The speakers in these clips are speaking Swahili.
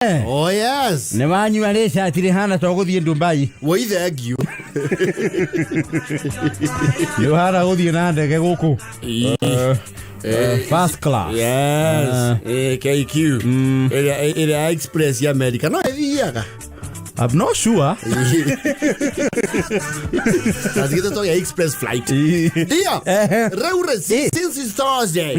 Oh yes. Ne wanyua lesha atire hana toguthie Dubai. Woi thank you. You hara guthie na ndege guku. First class. Yes. KQ. Ila express ya America. No idea. I'm not sure. Let's get to express flight. Dear, Raure, since it's Thursday,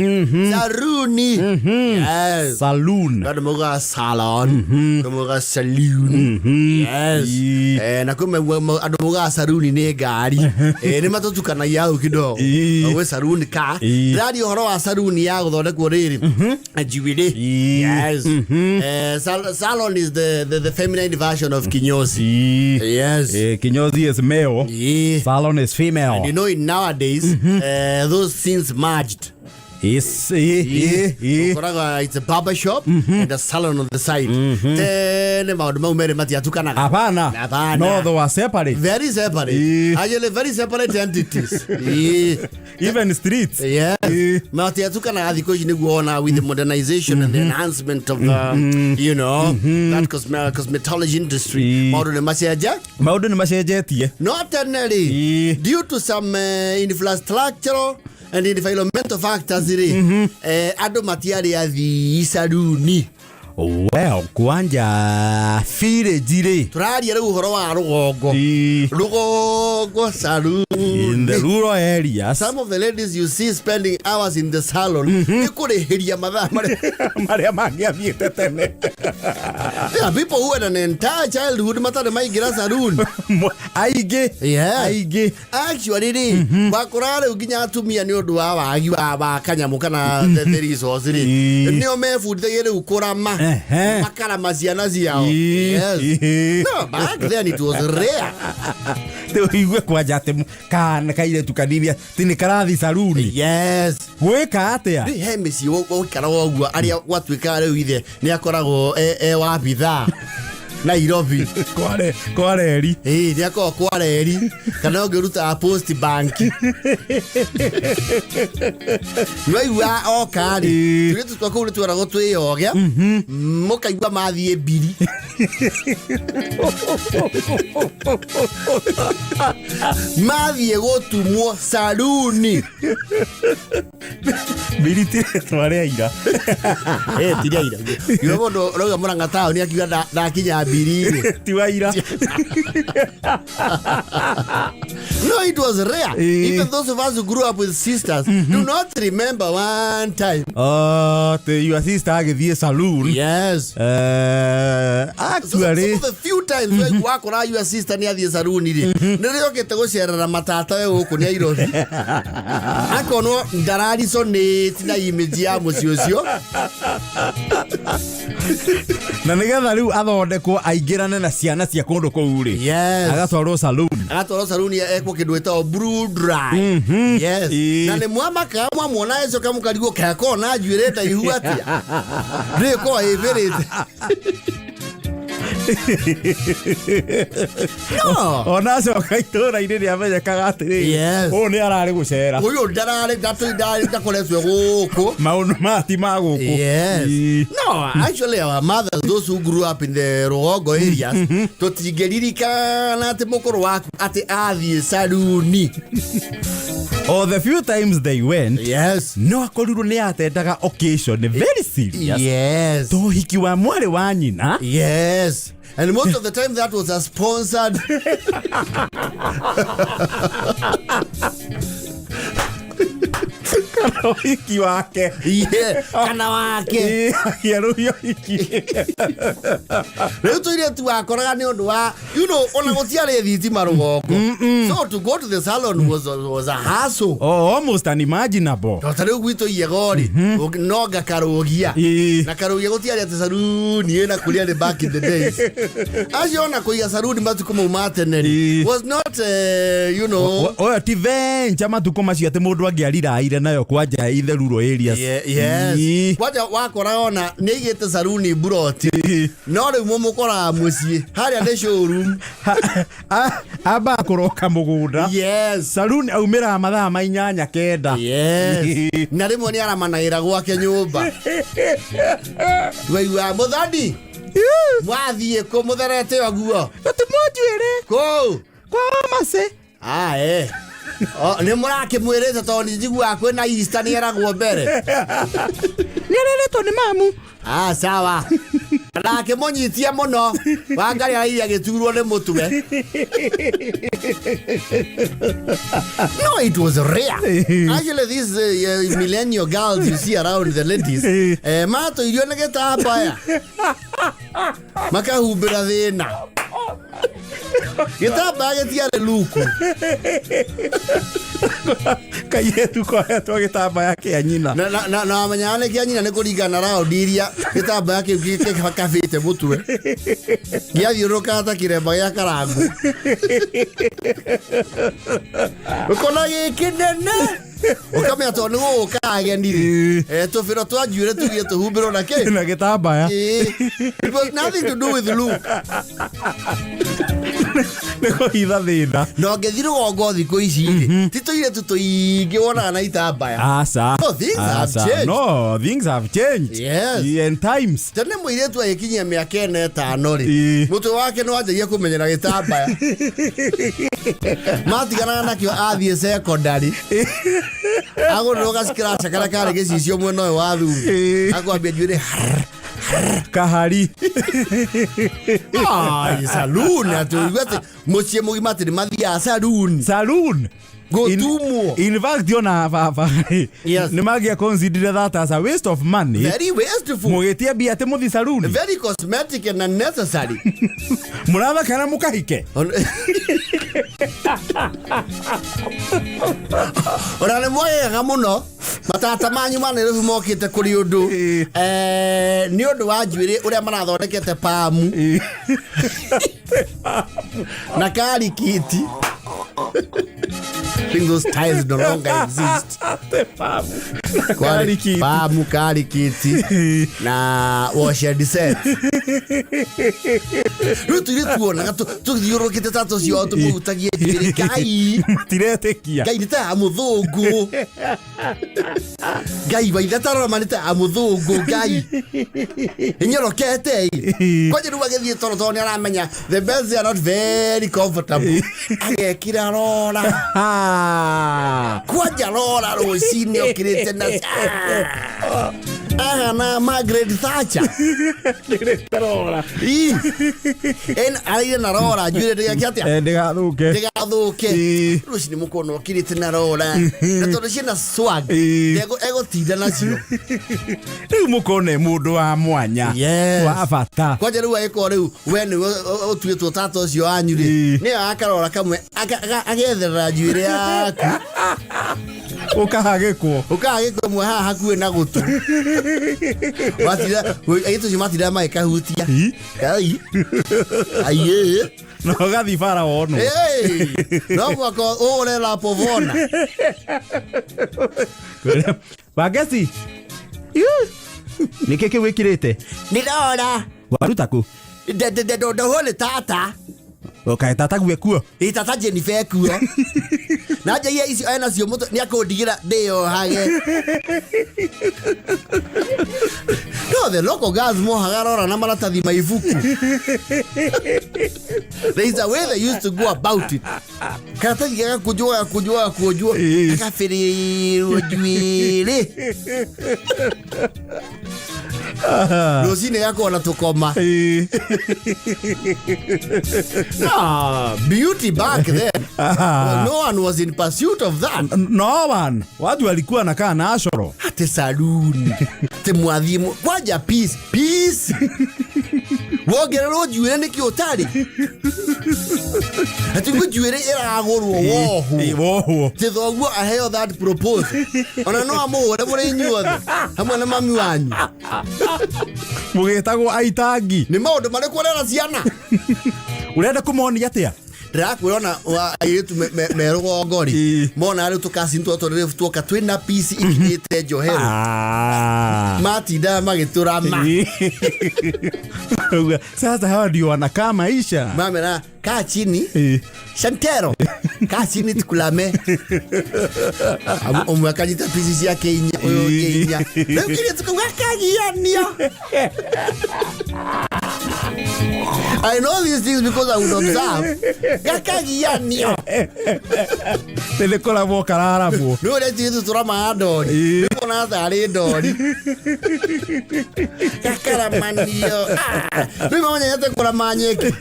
Saloon. Yes. Saloon. Kamuga Salon. Kamuga Saloon. Yes. Na adomuga Saloon ne gari. Ne matotuka na yao kidogo. We Saloon ka. Radio horo wa Saloon ya guthodeka riri. Ajiwire. Yes. Salon is the feminine version of Kinyozi. Yes. Kinyozi is male. Salon is female. And you know, nowadays, those things merged. Yes. It's a barber shop and a salon on the side. Apana. No, they were separate. Very separate. Actually, very separate entities. Even streets. Yes. With the modernization and the enhancement of, you know, that cosmetology industry. Not only due to some infrastructural and environmental factors, ado material the Saloon. Well, Kwanja fire jire. Turaria uhoro wa Rugogo Saloon. In the rural areas, some of the ladies you see spending hours in the salon, you could hear Maria Magia. There are people who had an entire childhood matter the Migra Saloon. I get. Actually, Bakurare Uginya to me and your Dua, you are Kanyamukana, there is also no mere food they Ukurama. Makara Mazianazia. Yes. No, back then it was rare. Can kaile tukadibia tinikaradhi Saloon. Yes. Weka atia. Hemisi wo karawo aria watu ikare withe ni akorago wa bitha. Nairobi. Kware eri. Ni akora kware eri. Kana ogeruta post bank. Noiwa okari. Tugetu twakuru twarago twiyogya. Mukaigwa mathie biri. Mathie gotumwo Saloon. Biri tware ira. Tiria ira. Yo bondo roga muranga tao ni akiga dakinya biri. Tiwaira. No, it was rare. Even those of us who grew up with sisters do not remember one time. Your sister gave you a Saloon. Yes. Actually, some of the few times when you walk around your sister near the Saloon, ndio kete share na matata wewe huko ni Nairobi. Akono ndarari sonne tina image ya musio. Na nigetha riu athondekwo aingirane na ciana cia kundu kuu ri. Yes. Agatwarwo Saloon. Saloon ekwo kindu etwo brew dry. Yes. Na ni mwamaka mwamona ezo kama karigo kako na juireta ihuatia. Reko everete. No. Ona so kaitora ire ya meja kagatiri. Yes. O ni arari gucera. Uyo ndarari ndakoletwe guku. Maunu mati maguku. Yes. No, actually our mothers, those who grew up in the Rugogo areas, totigeririka na te mukuru waku ati athie Saloon. Oh, the few times they went. Yes. No akorirwo ni atendaga occasion very serious. Yes. To hiki wa mwale wa nyina. Yes. And most of the time that was a sponsored. Hiki wake. Yeah, kana wake. Yero hiki. Leo ile tu akoraga ni ondu wa, you know, ona gotiare thitima Rugogo. So to go to the salon was a hassle. Oh, almost unimaginable. Totale gwito yegori. Noga karogia. Na karogia gotiare at Saloon yena kulia the back in the days. As you ona kuya Saloon matu kuma umateneri was not you know. Oh, TV chama tukoma cia te mundu angiarira aire nayo kwaja ithe rural areas. Yes. Kwaja wakora ona ni igete Saloon buroti. No ri mumukora mucie. Haria the showroom. Aba kuroka mugunda. Yes. Saloon aumira mathaa mainyanya kenda. Yes. Na rimwe ni aramanaira gwake nyumba. Waiwa muthandi. Mwathie ko mutherete oguo. Tutimujwire. Ko. Kwa mase. Ni murakimwirite to ni njigua kwina Easter ni eragwo mbere. Nĩareretwo nĩ mamu. Sawa. Nake munyitie muno. Wangari aiya giturwo ni mutwe. No, it was rare. Actually, these millennial girls you see around the ladies, mato irio ni gitambaya. Makahumbira thina. Gitambaya gitiare luku. Kayetu kwa twa gitambaya kia nyina. Na manyane kia nyina ni kuringana round iria gitambaya kiu gikafite mutwe. Giathiuruka ata kiremba gia karangu. Ukona gikinene. Ukamenya to ni gukagenire. Tufiro twanjuire tugie tuhumbiro na ki na gitambaya. It was nothing to do with look. Niko hitha thina. No ngethiro ngothi ku ici tituire tutuingi wona na itambaya. Asa. No, things have changed. No, things have changed. Yes. In times. Tene muiretu ayikinyia miaka 5 ri. Mutu wake no anjagia kumenyera gitambaya. Matigana nakio athie secondary. Agoroga scratch kara kare gicicio mwena uyu wa thungu. Akwambia njuire kahari. Saloon atuigwete mucie mugima tiri mathia saloon. Saloon. Go tumo. In fact, yona baba. Yes. Nimagia consider that as a waste of money. Very wasteful. Mugetia bia te muthi saloon. Very cosmetic and unnecessary. Murava kana mukahike. Ora ne moyega muno. Matata manyu manerefu mokite kuri undu. Ni undu wa njuire uria marathondekete pamu. Na kari kiti. I think those ties no longer exist. Pamu kari kiti na washer set. Rutu tuona tugiurukite tato cio tumutagie njuire kai. Matiretekia. Kai nita amuthungu. Gai baithatara manita amuthungu gai. Inyorokete. Kwaje ruwa gethie toro ni aramenya the beds are not very comfortable. Agekira rora. Kwaje rora rucini okirite na. Na Margaret Thatcher. Rora. Aire na rora njuire ndigakiatia. Ndigathuke. Rucini mukono okirite na rora. Na tondu cina swag. Ego tinda nacio. Riu mukone mundu wa mwanya. Wa bata. Kwaje riu aiko riu we ni utuitwo tata ucio anyu ri. Ni akarora kamwe agetherera njuire yaku. Ukahagekwo mwe haha hakuwe na gutu. Watira aitu cimatira mai kahutia. Kai. Aye. No gathi fara wono. No mwako ore la povona. Bagasi. Nikeke wikirite. Nidora. Waruta ku. De hole tata. Okay, tata gwekuo. Tata Jennifer kuo. Na je isi ana cio muto ni akondigira ndio hage. No, the local guys mo hagarora na maratathi maifuku. There is a way they used to go about it. Katathi ga kujua. Akafiri njuire. Rosine yako wanatukoma. Beauty back then. No one was in pursuit of that. No one. Watu walikuwa nakaa na ashoro. Ate saloon. Te mwadhimu. Kwaja peace. Wogerero njuire niki otari. Ati njuire era agorwo woho. Te thoguo aheo that proposal. Ona no amore muri inyuothe. Hamwe na mami wanyu. Mugetagwo aitangi. Ni maundu mari kurera ciana. Urenda kumoni atia? Ndirakwirona aitu me rugongori. Mona ari tukacinto tore tuoka twina piece ikinyite njohero. Matinda magiturama. Sasa hawa ndio wanakaa maisha. Mamera kaa chini. Shantero. Kaa chini tukulame. Umwakanyita piece cia Kenya. Oyo Kenya. Leo kile tukawakagia nio. I know these things because I would observe. Gathaiya nio. Tele kola bo karara bo. No le titu tura maadori. Kona tare dori. Kakara mandio. Bima manya yate kola manyeki.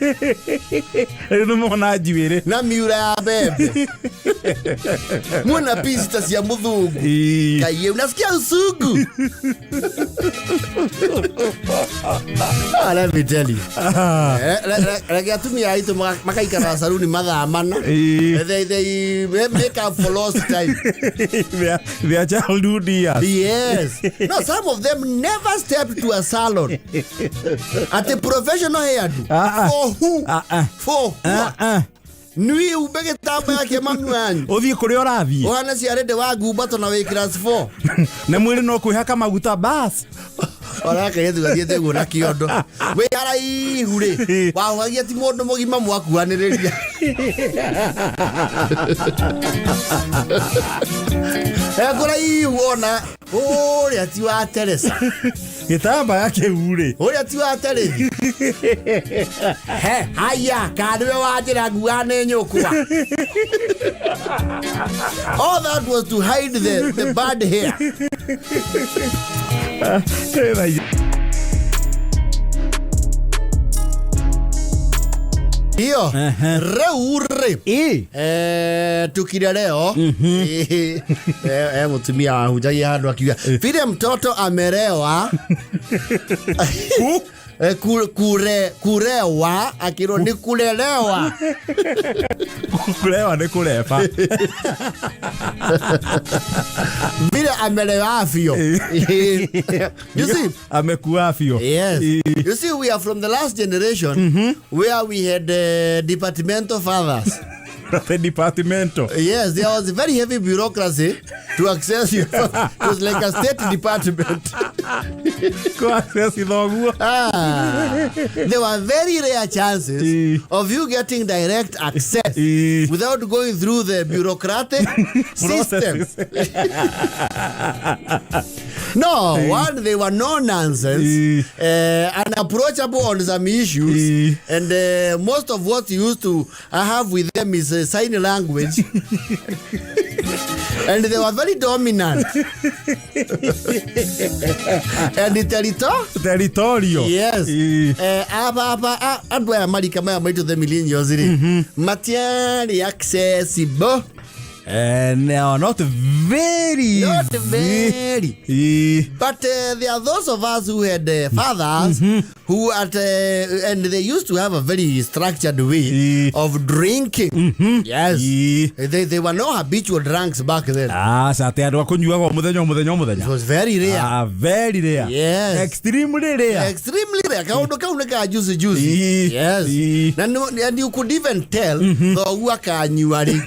No mona jiwere. Na miura ya bebe. Muna pista siya mudhugu. Kaye unasikia usugu. Let me tell you. Like atumia ito makaikara saluni mathaa mana. They make up for lost time. Their childhood years. Yes. No, some of them never stepped to a salon. At a professional hairdo. For who? For what? Nui ubege tamba yake manuani. Othie kuri orathi. Ohana si arede wa gubato na we class 4. Na mwili no kuhaka maguta bas. Ora ka yetu gathiete guna kiondo. We ara ihure. Wa hagia ti mundu mugima mwakuaniriria. Kura ihuona. Ore ati wa Teresa. Gitamba yake hure. Ore ati wa Teresa. Haya kadwe wa jira guane nyokwa. All that was to hide the bad hair. Hiyo reure tukira leo mutumia hujaji handu akiwa vile mtoto amerewa kurewa akiro ni kulelewa. Kulewa ni kulepa. Vile amelewa afyo. You see? Amekuwa afyo. Yes. You see, we are from the last generation where we had departmental fathers. The departmental. Yes, there was a very heavy bureaucracy to access you. It was like a state department. There were very rare chances of you getting direct access without going through the bureaucratic system. No, one, they were no nonsense, unapproachable on some issues, and most of what you used to have with them is sign language. And they were very dominant. And the territorial. Yes. Adwa America maitu the millennials. Materially accessible. No, not very. But there are those of us who had fathers who and they used to have a very structured way of drinking. Yes. They were no habitual drunks back then. It was very rare. Very rare. Yes. Extremely rare. Extremely rare. Juicy. Yes. And you could even tell the waka nyuari.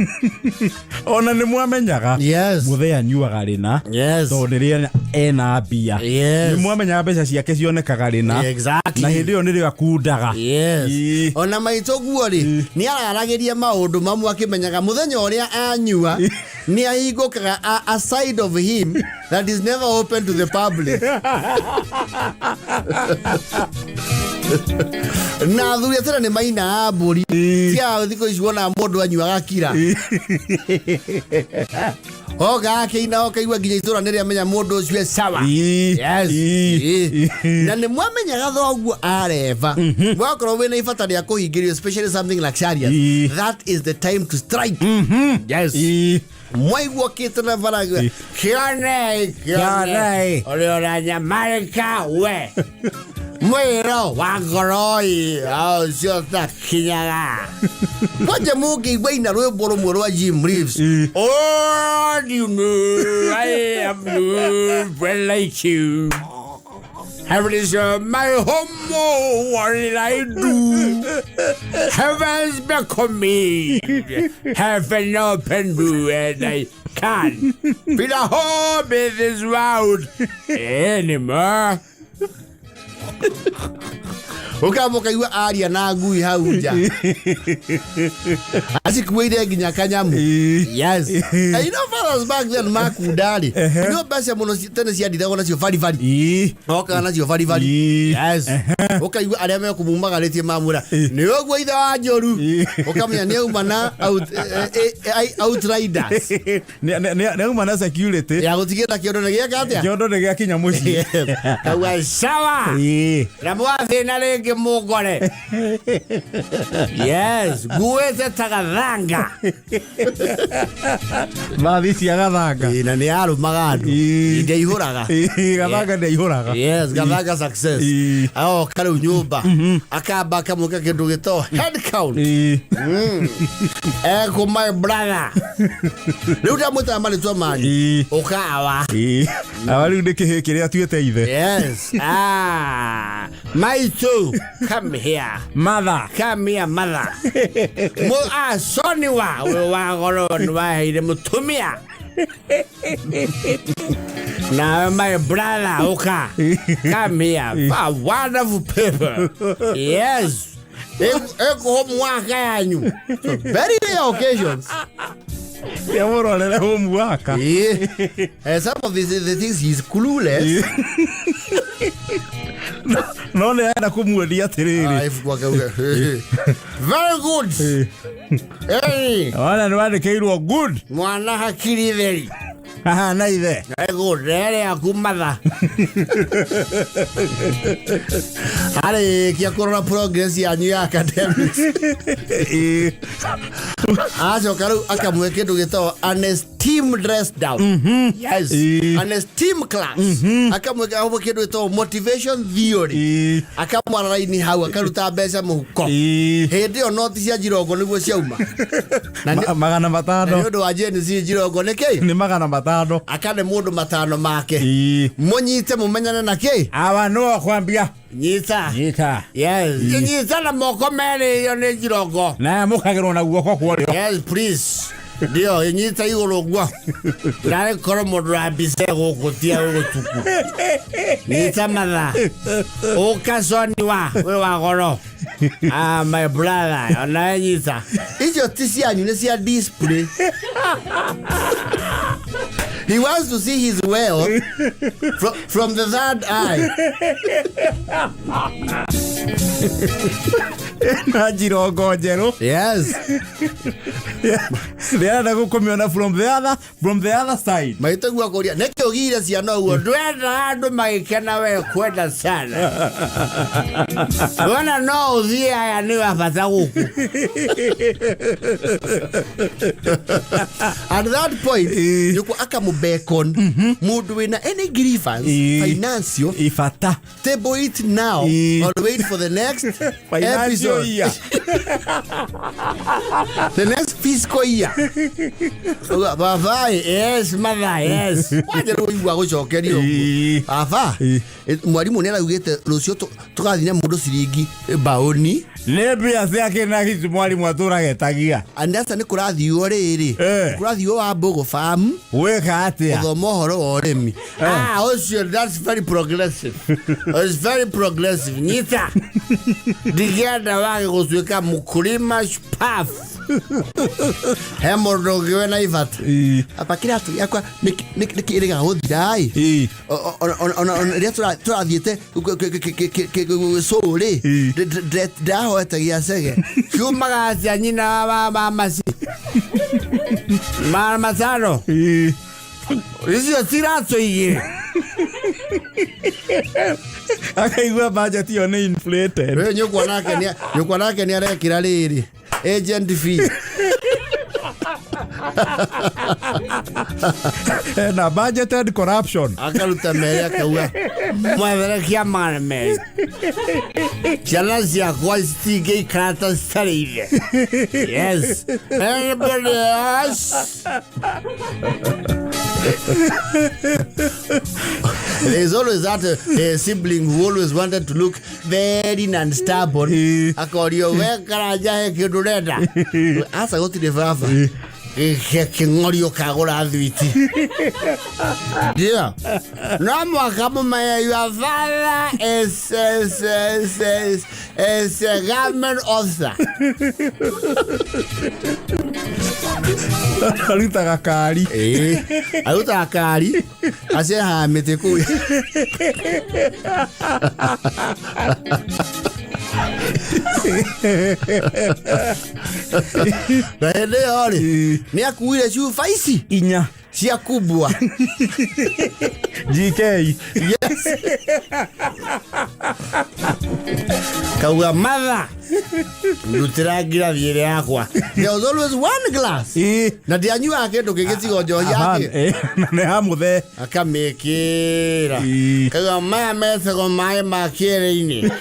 Ona ni mwamenyaga. Yes. Muthea nyuaga rina. Yes. To riria ena bia. Yes. Ni mwamenyaga mbeca ciake cionekaga rina. Exactly. Na hindi yo nirio akundaga. Yes. Ona maitoguo ri ni araragiria maundu mamwe akimenyaga muthenya uria anyua ni ahingukaga a side of him that is never open to the public. Na thuri atera ni maina mburi tia thiko iciona mundu anyuaga kira. Oga keina okaigwa nginya itura nere amenya mundu ucio sawa. Yes. Na ni mwamenyaga thoguo areva. Wakorwo wina ifata ria kuhingirio, especially something like luxurious. That is the time to strike. Yes. Mwaigwa kitana varaga. Kione. Ora nyamarika we. Mwero wagoroi au siota kinyaga. Waje mugi gweina rwimbo rumwe rwa Jim Reeves. Oh, you know I am well like you. Heaven is my home, what did I do? Heaven's become me. Heaven open blue and I can't be the home in this world anymore. Ukamoka iwa aria na ngui hauja. Asikuwire nginya kanyamu. Yes. And you know fathers back then makudari no basi muno tene cia ndithago nacio fari oka nacio fari yes ukaigu aria me kumumagaritie mamura ni oguo ithe wa njoru ukamenya ni aumana outriders ni aumana security ya gutigira kiondo ne giaka atia kiondo ne giakinya muci kawa sawa na mwathi na ringi mugore yes guweze tagathanga mathi cia gathanga na ni arumaga andu inde ihuraga gathanga ne ihuraga yes gathanga success ao karu nyumba akamba kamuka kindu gito head count ko my brother riu ndamuta mali twa mani ukawa awali ndike kiria tuite ithe yes my two come here mother mo soni wa goro wa hire mutumia now my brother Oka come here for wonderful people yes homework yanyu very rare occasions yavorolele homework some of the things he's clueless no le era kumuoria tiriri very good hey wana ni wandikirwo good mwana hakiri theri na ithe good rere akumatha ale kia corona progress yanyu ya academics ajo karu akamwe kindu gito an esteem dress down yes an esteem class akamwe abo kindu gito motivation theory akamwa raini hau akaruta mbeca muhuko hindi yo noti cia jirongo niguo ciauma magana matano ndu wa jeni cia jirongo niki ni magana matano akane mundu matano make munyite mumenyane naki awa no kwambia nyita yes nyita na moko mere yo ne jirongo na mukagirwo na guoko kwori yes please dio nyita igoro gwa nare koro mundu ambise gukutia gutuku nyita matha ukasoni we wa goro my brother ona nyita ijo tisi anyu ne cia display. He wants to see his well from the third eye. Najirongo njero. Yes. They are going to come from the other side. Maitagua koria neke ogira ciana uo ndwenda andu magikena we kwenda sana. Wana no uthie aya ni wabata guku. At that point, yuko akamubekon mundu wina any grievance financial ifata table it now or wait for the next episode year. The next fiscal year. Baba, yes, mother, yes. Waje ruigwa gucokerio. Baba, mwarimu nera ugete rucio tugathina mundu ciringi baoni. Nebia yake na kitu mwalimu aturagetagia. Andasa ni kurathiyo riri. Kurathiyo wa Mbogo farm. Weka atia. Uthomo horo wa uremi. Also that's very progressive. It's very progressive. Nyita. Digenda wage gutuika mukulima shupafu. Hemordogi wena ivata. Apa kiratu yakwa nikirega hothirai. Ria turathiete sore. Daho etagia sege. Kiumaga cia nyina wa mamasi. Mara matano. Icio tirato igire. Akaigua budget yo ni inflated. Wewe nyukwa nake ni arekira riri. Agent fee. Na budgeted corruption. Akaruta mere akaua. Mwevere kia mara mere. Ciana ciakwa citige ikarata citarĩire. Yes. Everybody else. There's always that sibling who always wanted to look very non-stubborn. Akorio wekara jahe kidureda. Asa gotire baba. Kingorio kagora thwiti. Yeah. No mwaka mumaya your father is a government officer. Arutaga kari. Arutaga kari. Ace hamĩtĩ kũu. Na hĩndĩ ĩyo rĩ nĩ akuire cuba ici 4 cia kubwa. GK. Yes. Kauga mother. Ndutira ngirathi ĩrĩa yakwa. There was always one glass. Na ndianyuaga kĩndũ kĩngĩtiga njohi yake. Na nĩ hamũthe. Akamĩkĩra. Kauga maya metagwo maĩ ma kĩrĩ-inĩ.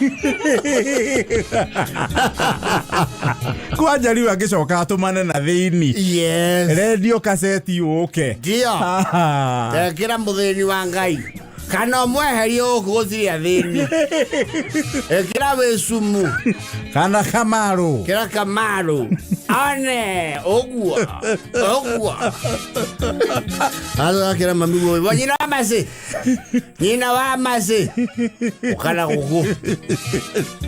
Kwanja rĩu agĩcoka atũmane na thĩini. Yes. Radio cassette yũke. Ndio. Tekĩra mũthĩni wa Ngai. Kana mweherie gũthiria thĩini. Ekĩra wĩcumu. Kana Kamaru. Kĩra Kamaru. One ũguo. Akĩra mami guo. Nyina wa Masi. Nyina wa Masi. Ũkana gũkũ.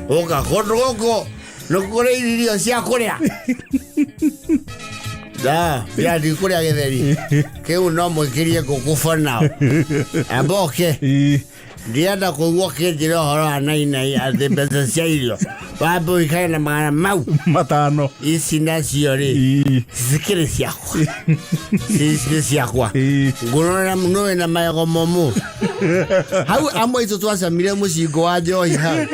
Ũka kũndũ gũkũ. Nũkũrĩ irio cia kũrĩa. Da, ya di kũrĩa gĩtheri. Kĩu no mũkĩrie ngũkũ for now. Amboke. Ndienda kũigua kĩnjĩra ũhoro wa nainai atĩ mbeca cia irio. Wambe ũikare na magana mau 5. Ici nacio rĩ cikĩrĩ ciakwa. Ici ciakwa. Ngũrora mũno wĩna magego momũ. Hau amwe itũ twacamire mũcingo wa njohi hau.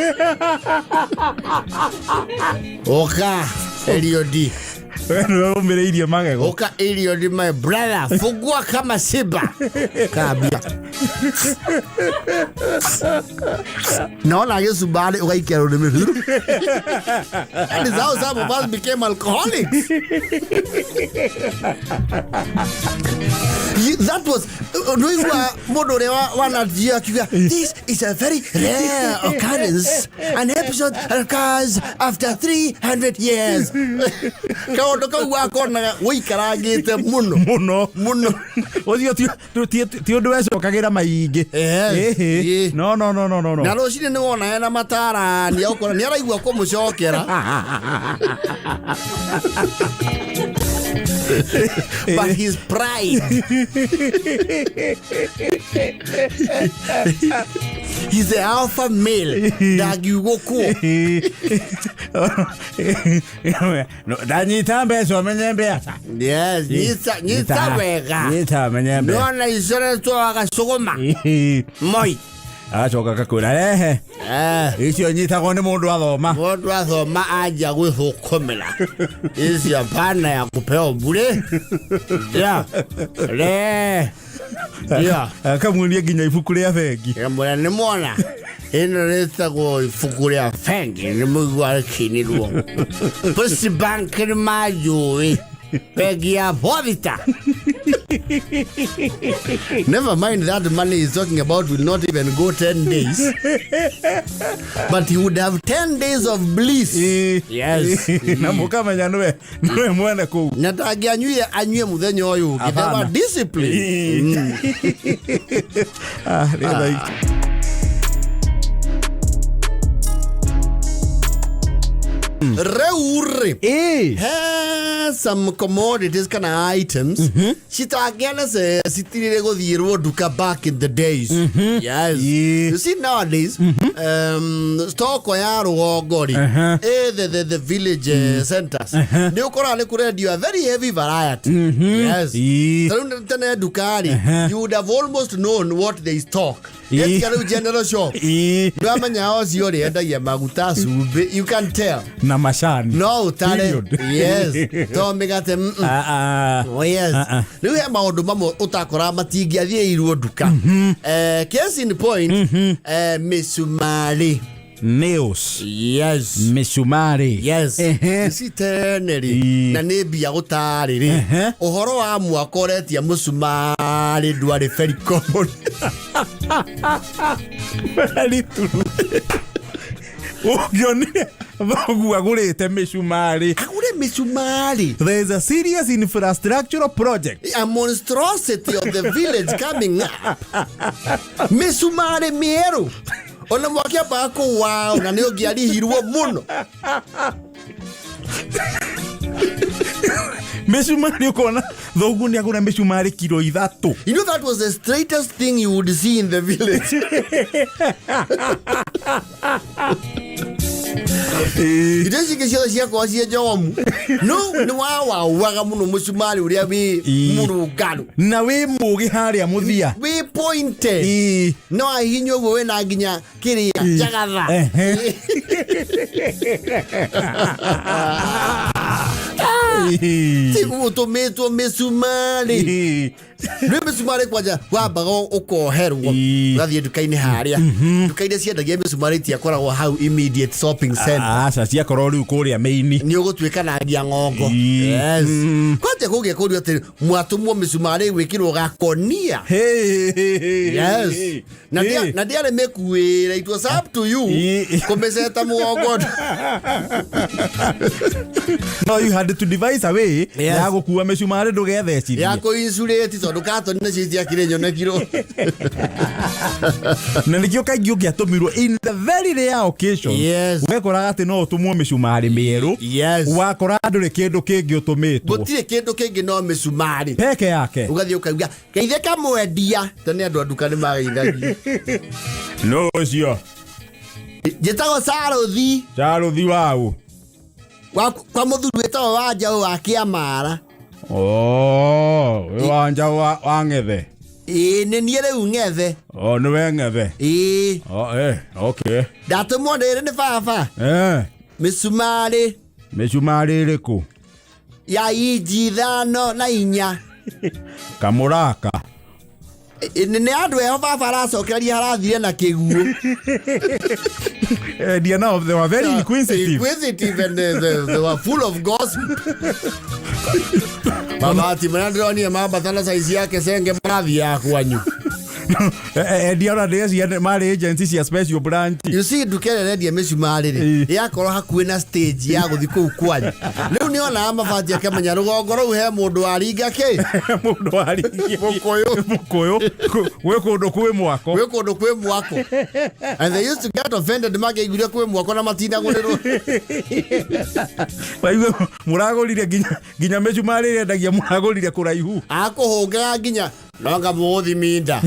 Oka Eliodi. Umereirie magego. Oka Eliodi my brother. Fungua kama Simba. Kabia. Naona gĩcumbari ũgaikera rũrĩmĩ. That is how some of us became alcoholics. That was this is a very rare occurrence. An episode occurs after 300 years. Kaundu kau wakona wikarangite muno. Ocio ti undu wecokagira maingi. No. Na rucini ni wona hena matara ni ukora ni araigua kumucokera. But his pride. He's the alpha male. Dagiugoku. No, danyita mbeso menye mbeasa. Yes, nyita wega. Nyita menye mbe. No na isore to agasogoma. Moi. Acoka kakura icio nyitagwo nĩ mũndũ athoma. Mũndũ athoma anja gwĩthũkũmĩra. Icio pana ya kupeo bure. Akamuonia nginya ibuku rĩa bengi. Mwana nĩ mwana. Ĩno rĩtagwo ibuku rĩa bengi nĩ mũigua rĩkinirwo. Post bank nĩ majũĩ. Bengi ya Bovita. Never mind that the money he's talking about will not even go 10 days. But he would have 10 days of bliss. Yes. Na mukamenya nwe mwene kuu. Natagianyuye anyue muthenya uyu githema discipline. Reure. Some commodities kind of items. Chitagiana se sitirire gothirwo duka back in the days. Yes. You see nowadays, stoko ya rugongori, the village centers. Ni ukora ni kuredio a very heavy variety. Yes. Tene dukari, you would have almost known what they stock. Yes, general shop. You can tell. Na mashani. No, tale. Yes. Tomegate. Oh yes. Niwe maundu mamwe utakora matingiathie irwo duka. Case in point, misumari. Nails. Yes. Misumari. Yes. Siteneri. Na nebia gutariri. Uhoro wa mwakoretia musumari ndwari very common. Very true. There is a serious infrastructural project. A monstrosity of the village coming up. Misumari mieru. Ona mwakia bako wow na neo giari hirwo muno. Mĩcumarĩ ũkona thoguo nĩ agũra mĩcumarĩ kilo 3. You know that was the straightest thing you would see in the village. Idesi kesho ciakwa cia njomu. No nĩ waga mũno mũcumarĩ ũrĩa wĩ mũrũngarũ. Na wĩ mũgĩ harĩa mũthia. Wĩ pointed. No ahinya ũguo wĩna nginya kĩrĩa njagatha. Siku tomato mĩcumarĩ. Nĩ mĩcumarĩ kwanja wambaga ũkoherwo gathiĩ nduka-inĩ harĩa nduka iria ciendagia mĩcumarĩ itiakoragwo hau immediate shopping center aca ciakorwo rĩu kũrĩa mĩini nĩ ũgũtuĩkanagia ng'ongo yes kwanja kũgĩa kũrio atĩ mwatũmwo mĩcumarĩ gwĩkĩrwo gakonia yes na ndiarĩ mĩkuĩra it was up to you kũmĩceta mũgongo. No you had to devise a way ya gũkua mĩcumarĩ ndũgethecirie ya kũinsulate tondũ katoni nĩ ciakire nyonekirwo na nĩkĩo kaingĩ ũngĩatũmirwo in the very rare occasion wekoraga atĩ no ũtũmwo mĩcumarĩ mĩerũ wakora ndũrĩ kĩndũ kĩngĩ ũtũmĩtwo gũtirĩ kĩndũ kĩngĩ no mĩcumarĩ peke yake ũgathiĩ ũkauga geithĩ kamwendia tene andũ a nduka nĩ mageithagia no ũcio njĩtagwo Sarothi waũ kwa mũthuri wĩtagwo Wanjaũ wa Kĩamara. Wanja wa Ng'ethe. Nĩ niĩ rĩu Ng'ethe. Nĩwe Ng'ethe. Okay. Ndatũmwo ndĩrĩ nĩ baba. Mĩcumarĩ. Mĩcumarĩ ĩrĩkũ? Ya inji 5 Kamũraka. Nĩ andũ eho baba aracokereria harathire na kĩguũ. No, they were very inquisitive and they were full of gossip. Baba ati mnadronie mabatana size yake senge marathi ya kwanyu. Ndiona ndĩciane marĩ agency cia special branch. You see ndukere rendia mĩcumarĩ rĩ yakorwo hakuhĩ na stage ya gũthi kũu kwanyu. Rĩu nĩ ona mabati akamenya rũgongo rũu he mũndũ aringa kĩ mũndũ aringi mũkũyũ gwĩ kũndũ kwĩ mwako and they used to get offended mageiguire kwĩ mwako na matinagũrĩrwo waigua mũragũrire nginya mĩcumarĩ ĩrĩa endagia mũragũrire kũraihu akũhũngaga nginya nonga mũthi minda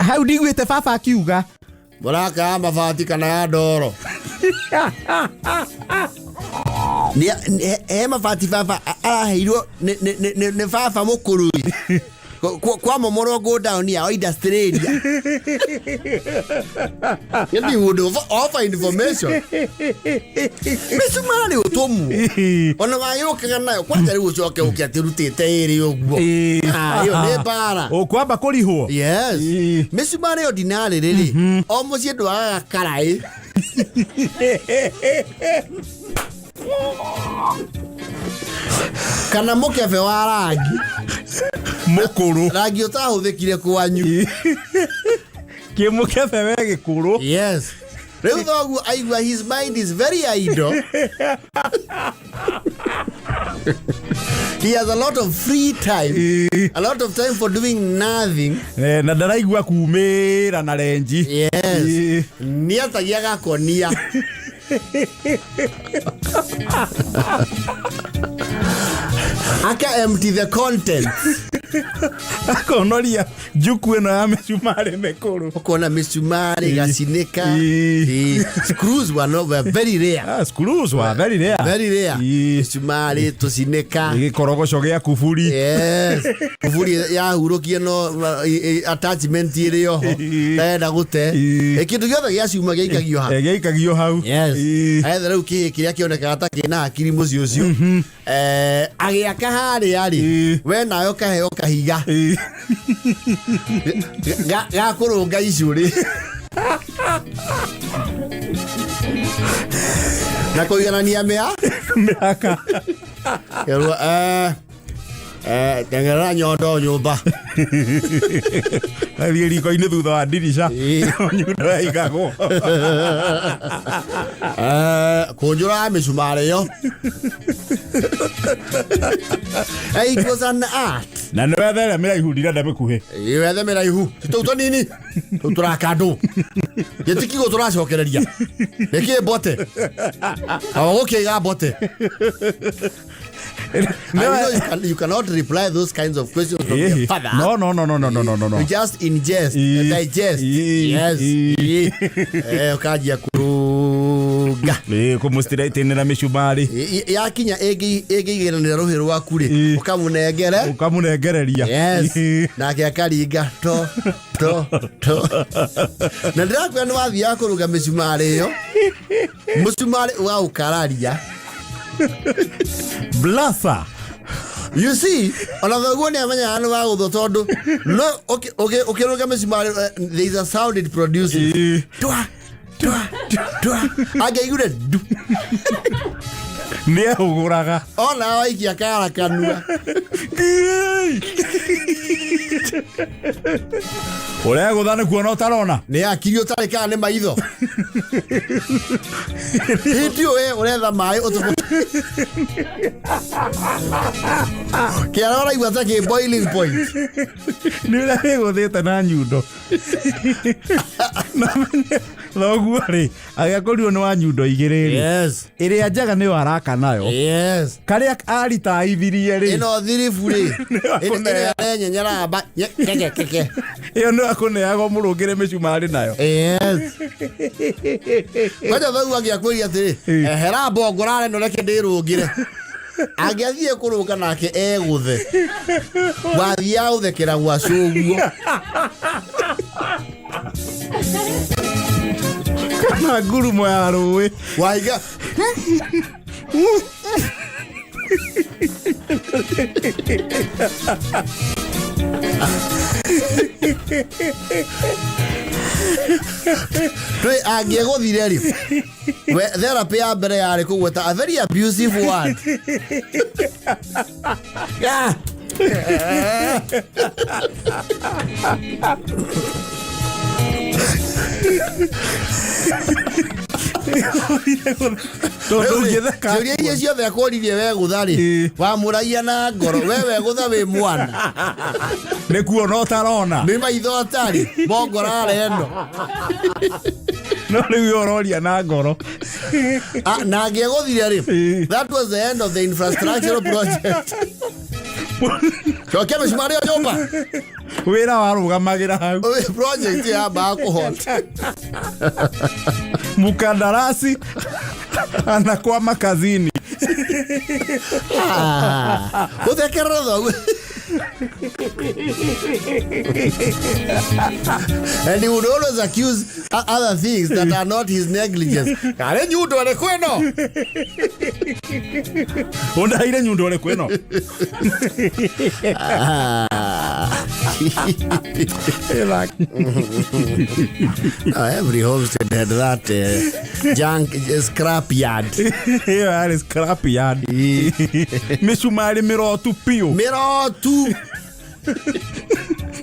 hau ndigwĩte baba akiuga mũraka mabati kana ya ndoro he mabati baba araheirwo nĩ baba mũkũrũ kwa momoro go down ya Australia. You would offer information. Mĩcumarĩ ũtũmu ona wayũkaga nayo kwanja rĩu ũcoke ũkĩatĩrutĩte ĩrĩ ũguo iyo nĩ bara ũkwamba kũrihwo yes mĩcumarĩ ordinary rĩrĩ o mũciĩ ndwagaga karaĩ kana mũkebe wa rangi mũkũrũ rangi ũtahũthĩkire kwanyu kĩmũkebe we gĩkũrũ yes rĩu thoguo aigua his mind is very idle. He has a lot of free time, a lot of time for doing nothing. Na ndaraigua kumĩra na renji yes nĩ atagia gakonia aka empty the contents akonoria juku ĩno ya mĩcumarĩ mĩkũrũ ukona mĩcumarĩ gacinĩka screws were very rare screws were very rare mĩcumarĩ tũcinĩka gĩkorogoco gĩa kuburi yes kuburi yahurũkie no attachment ĩrĩ oho ndenda gũte kĩndũ gĩothe gĩaciuma gĩikagio hau yes aetha rĩu kĩrĩa kĩonekaga ta kĩna akiri mũciĩ ũcio agĩaka harĩa rĩ we nayo kaheo kahiga gakũrũnga icũrĩ na kũiganania mĩhaka teng'erera nyondo nyũmba athiĩ riko-inĩ thutha wa ndirica nyundo yaigagwo kũnjũra mĩcumarĩ ĩyo it was an art na nĩ wethere mĩraihu ndirenda mĩkuhĩ wethe mĩraihu tũu tũnini tũu tũrakandũ gĩtikigwo tũracokereria nĩkĩ mbote gũkĩiga mbote You cannot reply those kinds of questions from your father. No. You just ingest, digest. Yes. Ukajia kuruga. Kumustira tena mishumari. Yakinya egigeranira rohi rwaku ri ukamunegereria. Yes. Nake akaringa to. Na ndirakwenda ni wathi ya kuruga mishumari yo. Mishumari wa ukararia. Blasa. You see, another one amanya anu wa udotodo. No, okay, ruga mishumari, there is a sound it produces. Twa. Age yure du. Nia uguraga. Ona waiki akara kanua. Ore guthana kuona utarona. Ni akirio tare kana ne maitho. Hitio uretha mai utufuta. Kiarora igwata ke boiling point. Ni ura guthita na Nyundo. Thoguo ri agakorio ni wa Nyundo igiriri. Yes. Iri ajaga ni waraka nayo. Yes. Karia arita ithirie ri. Ino thirifu ri. Ino nyenyera ba keke. Iyo no akuneago murungire micumari nayo. Yes. Kwaja thoguo agiakwiria atiri hera mbongorare no reke ndirungire. Agiathie kuruga nake eguthe. Wathia uthekera gwa cuguo. Kana ngurumo ya rũĩ waiga Tui agieguthire ri we therapy ya mbere yari kugweta a very abusive word. Yeah. Juria iria ciothe akworirie we guthari wamuragia na ngoro wewe gutha wi mwana ni kuona utarona ni maitho atari bongorare eno no riu ororia na ngoro na agieguthire ri that was the end of the infrastructural project. Chokia mishumari ya nyumba wira warugamagira hau project ya ba kuhota mukandarasi anakwama kazini. Uthekera thoguo. And he would always accuse other things that are not his negligence. Kare Nyundo ole kweno. Onda ile Nyundo ole kweno. Every homestead had that junk scrap yard. Yeah, scrap yard. Mishumari mirotu pio. Mirotu.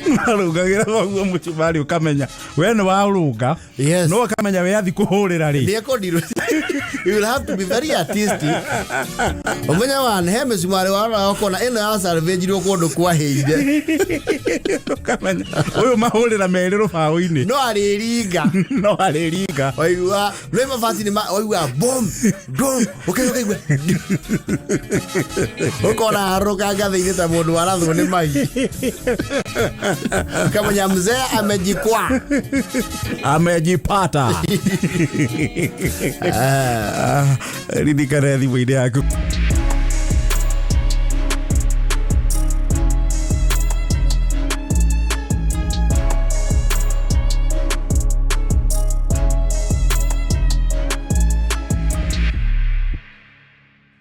Marugagira thoguo muchumari ukamenya we ni waruga. Yes. No ukamenya we athi kuhurira ri. Niekondirwe. You will have to be very artistic. Omenya wan he mishumari wara okona eno ya salvage ro kundu kwa heire. Ukamenya uyu mahurira meriro baũ-ini. No ariringa. No ariringa. Oiwa no mafati ni oiwa bomb. Okay. Ukona haruka Gathaiya ta mundu warathu ni mai. Kama ya mzee amejikwa. Amejipata. Ridika rethi mwide yako.